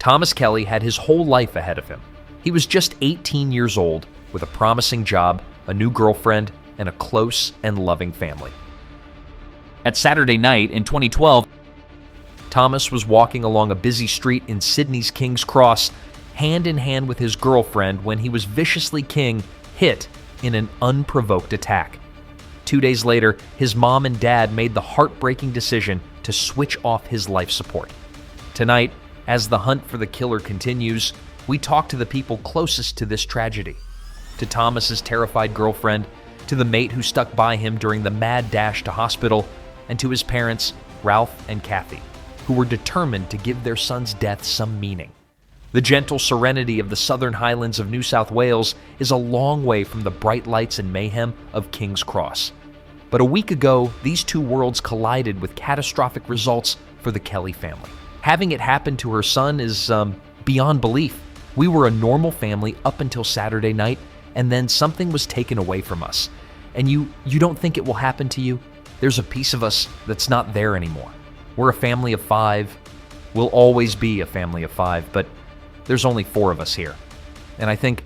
Thomas Kelly had his whole life ahead of him. He was just 18 years old with a promising job, a new girlfriend, and a close and loving family. At Saturday night in 2012, Thomas was walking along a busy street in Sydney's King's Cross, hand in hand with his girlfriend, when he was viciously hit in an unprovoked attack. 2 days later, his mom and dad made the heartbreaking decision to switch off his life support. Tonight, as the hunt for the killer continues, we talk to the people closest to this tragedy. To Thomas's terrified girlfriend, to the mate who stuck by him during the mad dash to hospital, and to his parents, Ralph and Kathy, who were determined to give their son's death some meaning. The gentle serenity of the southern highlands of New South Wales is a long way from the bright lights and mayhem of King's Cross. But a week ago, these two worlds collided with catastrophic results for the Kelly family. Having it happen to her son is beyond belief. We were a normal family up until Saturday night, and then something was taken away from us. And you don't think it will happen to you? There's a piece of us that's not there anymore. We're a family of 5. We'll always be a family of 5, but there's only 4 of us here. And I think,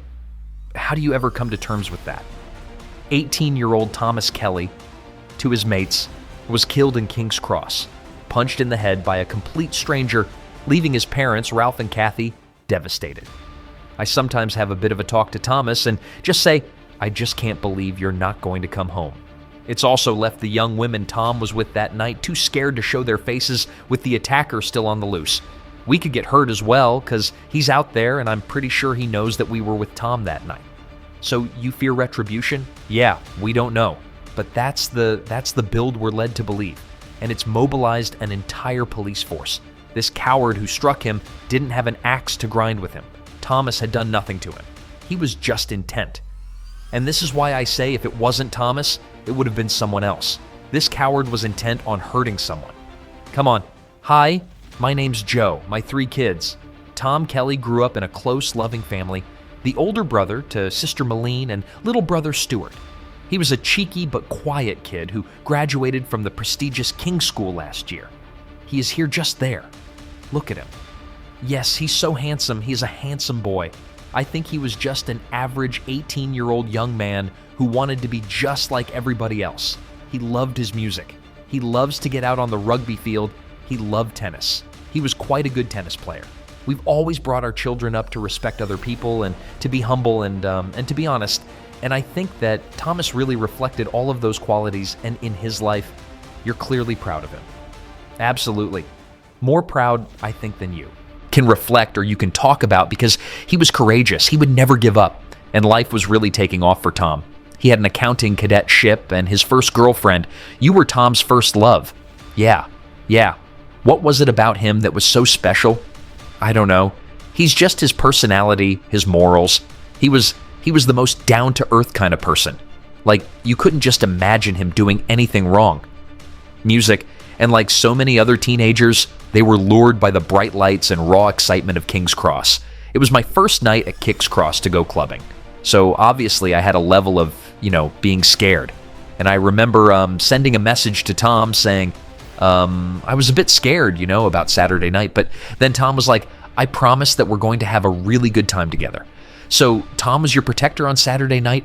how do you ever come to terms with that? 18-year-old Thomas Kelly, to his mates, was killed in King's Cross, punched in the head by a complete stranger, leaving his parents, Ralph and Kathy, devastated. I sometimes have a bit of a talk to Thomas and just say, I just can't believe you're not going to come home. It's also left the young women Tom was with that night too scared to show their faces with the attacker still on the loose. We could get hurt as well because he's out there and I'm pretty sure he knows that we were with Tom that night. So you fear retribution? Yeah, we don't know. But that's the build we're led to believe. And it's mobilized an entire police force. This coward who struck him didn't have an axe to grind with him. Thomas had done nothing to him. He was just intent. And this is why I say if it wasn't Thomas, it would have been someone else. This coward was intent on hurting someone. Come on. Hi, my name's Joe, my 3 kids. Tom Kelly grew up in a close, loving family, the older brother to Sister Malene and little brother Stuart. He was a cheeky but quiet kid who graduated from the prestigious King's School last year. He is here just there. Look at him. Yes, he's so handsome. He's a handsome boy. I think he was just an average 18-year-old young man who wanted to be just like everybody else. He loved his music. He loves to get out on the rugby field. He loved tennis. He was quite a good tennis player. We've always brought our children up to respect other people and to be humble and to be honest. And I think that Thomas really reflected all of those qualities, and in his life, you're clearly proud of him. Absolutely. More proud, I think, than you can reflect or you can talk about, because he was courageous. He would never give up, and life was really taking off for Tom. He had an accounting cadetship and his first girlfriend. You were Tom's first love. Yeah. What was it about him that was so special? I don't know. He's just his personality, his morals. He was the most down-to-earth kind of person. Like, you couldn't just imagine him doing anything wrong. Music, and like so many other teenagers, they were lured by the bright lights and raw excitement of King's Cross. It was my first night at King's Cross to go clubbing. So obviously I had a level of, being scared. And I remember sending a message to Tom saying, I was a bit scared, about Saturday night. But then Tom was like, I promise that we're going to have a really good time together. So Tom was your protector on Saturday night?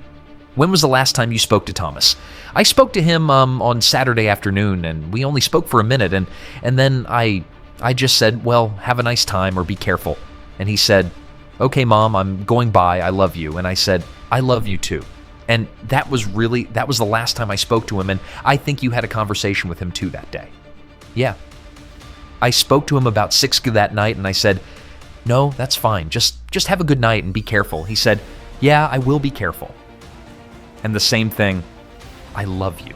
When was the last time you spoke to Thomas? I spoke to him on Saturday afternoon, and we only spoke for a minute, and then I just said, well, have a nice time or be careful. And he said, okay, Mom, I'm going by, I love you. And I said, I love you too. And that was the last time I spoke to him, and I think you had a conversation with him too that day. Yeah. I spoke to him about 6 that night, and I said, no, that's fine. Just have a good night and be careful. He said, yeah, I will be careful. And the same thing, I love you.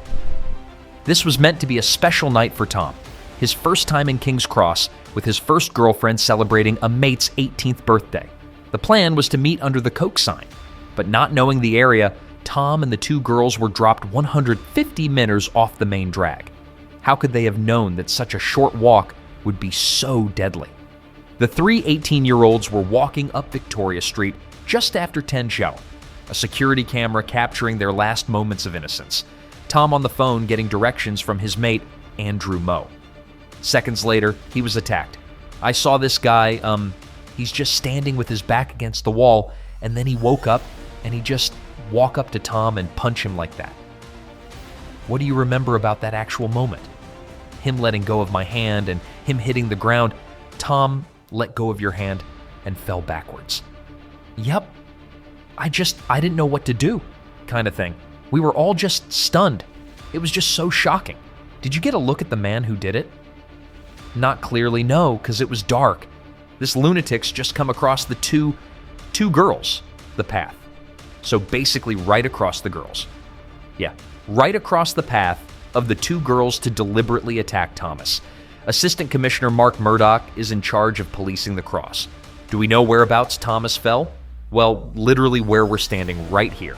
This was meant to be a special night for Tom. His first time in King's Cross, with his first girlfriend celebrating a mate's 18th birthday. The plan was to meet under the Coke sign. But not knowing the area, Tom and the 2 girls were dropped 150 meters off the main drag. How could they have known that such a short walk would be so deadly? The 3 18-year-olds were walking up Victoria Street just after 10 show, a security camera capturing their last moments of innocence. Tom on the phone getting directions from his mate, Andrew Moe. Seconds later, he was attacked. I saw this guy, He's just standing with his back against the wall, and then he woke up and he just walk up to Tom and punch him like that. What do you remember about that actual moment? Him letting go of my hand and him hitting the ground. Tom let go of your hand and fell backwards. Yep. I didn't know what to do, kind of thing. We were all just stunned. It was just so shocking. Did you get a look at the man who did it? Not clearly, no, because it was dark. This lunatic's just come across the two girls, the path. So basically right across the girls. Yeah, right across the path of the two girls to deliberately attack Thomas. Assistant Commissioner Mark Murdoch is in charge of policing the cross. Do we know whereabouts Thomas fell? Well, literally where we're standing right here.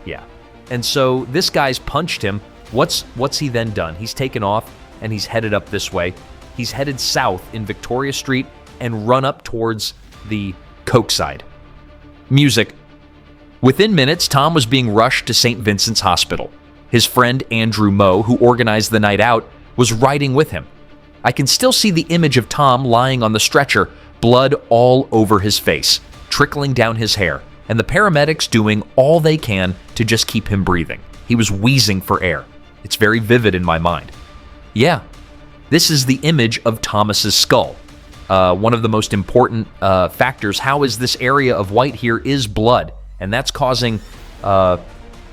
Yeah. And so this guy's punched him. What's he then done? He's taken off and he's headed up this way. He's headed south in Victoria Street and run up towards the Coke side. Music. Within minutes, Tom was being rushed to St. Vincent's Hospital. His friend Andrew Moe, who organized the night out, was riding with him. I can still see the image of Tom lying on the stretcher, blood all over his face, trickling down his hair, and the paramedics doing all they can to just keep him breathing. He was wheezing for air. It's very vivid in my mind. Yeah, this is the image of Thomas's skull. One of the most important factors, how is this area of white here, is blood, and that's causing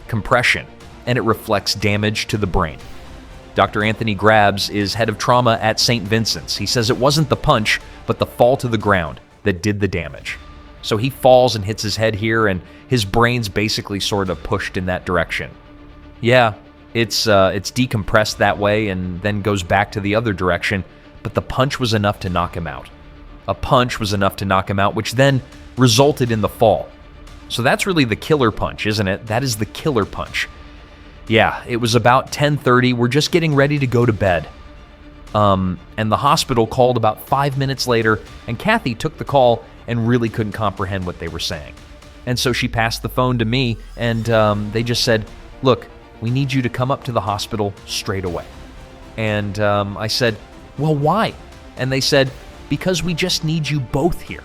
compression, and it reflects damage to the brain. Dr. Anthony Grabs is head of trauma at St. Vincent's. He says it wasn't the punch, but the fall to the ground that did the damage. So he falls and hits his head here, and his brain's basically sort of pushed in that direction. Yeah, it's decompressed that way and then goes back to the other direction, but the punch was enough to knock him out. A punch was enough to knock him out, which then resulted in the fall. So that's really the killer punch, isn't it? That is the killer punch. Yeah, it was about 10:30. We're just getting ready to go to bed. And the hospital called about 5 minutes later, and Kathy took the call and really couldn't comprehend what they were saying. And so she passed the phone to me, and they just said, "Look, we need you to come up to the hospital straight away." And I said, "Well, why?" And they said, "Because we just need you both here."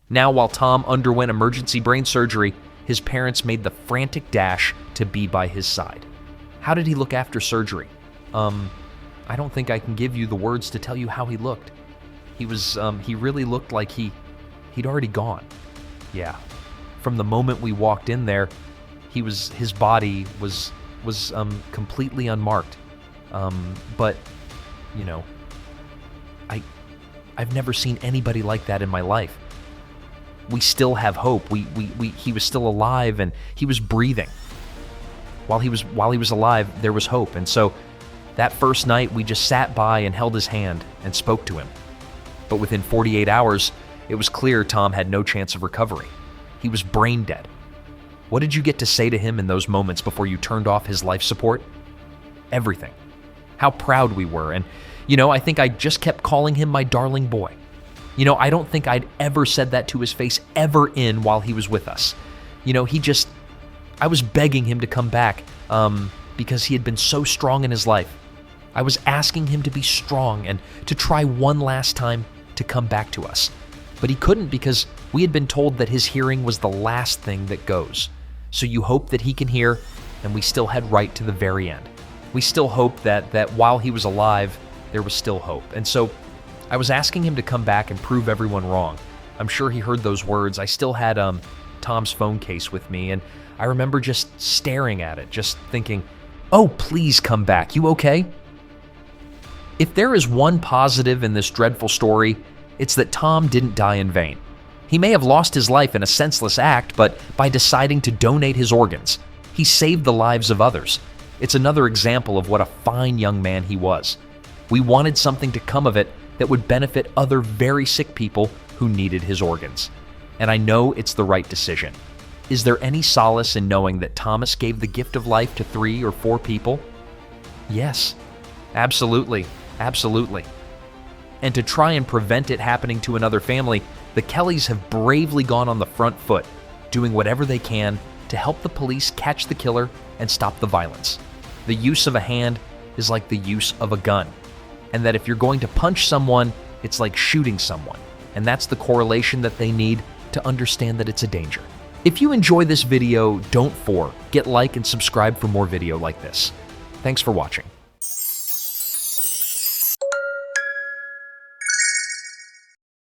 Now, while Tom underwent emergency brain surgery, his parents made the frantic dash to be by his side. How did he look after surgery? I don't think I can give you the words to tell you how he looked. He really looked like he'd already gone. Yeah. From the moment we walked in there, his body was completely unmarked. But, you know, I've never seen anybody like that in my life. We still have hope. He was still alive and he was breathing. While he was alive, there was hope. And so that first night, we just sat by and held his hand and spoke to him. But within 48 hours, it was clear Tom had no chance of recovery. He was brain dead. What did you get to say to him in those moments before you turned off his life support? Everything. How proud we were. And, I think I just kept calling him my darling boy. I don't think I'd ever said that to his face ever while he was with us. I was begging him to come back because he had been so strong in his life. I was asking him to be strong and to try one last time to come back to us. But he couldn't because we had been told that his hearing was the last thing that goes. So you hope that he can hear, and we still had right to the very end. We still hoped that while he was alive, there was still hope. And so I was asking him to come back and prove everyone wrong. I'm sure he heard those words. I still had Tom's phone case with me, and I remember just staring at it, just thinking, "Oh, please come back. You okay?" If there is one positive in this dreadful story, it's that Tom didn't die in vain. He may have lost his life in a senseless act, but by deciding to donate his organs, he saved the lives of others. It's another example of what a fine young man he was. We wanted something to come of it that would benefit other very sick people who needed his organs. And I know it's the right decision. Is there any solace in knowing that Thomas gave the gift of life to 3 or 4 people? Yes, absolutely, absolutely. And to try and prevent it happening to another family, the Kellys have bravely gone on the front foot, doing whatever they can to help the police catch the killer and stop the violence. The use of a hand is like the use of a gun, and that if you're going to punch someone, it's like shooting someone, and that's the correlation that they need to understand that it's a danger. If you enjoy this video, don't forget like and subscribe for more video like this. Thanks for watching.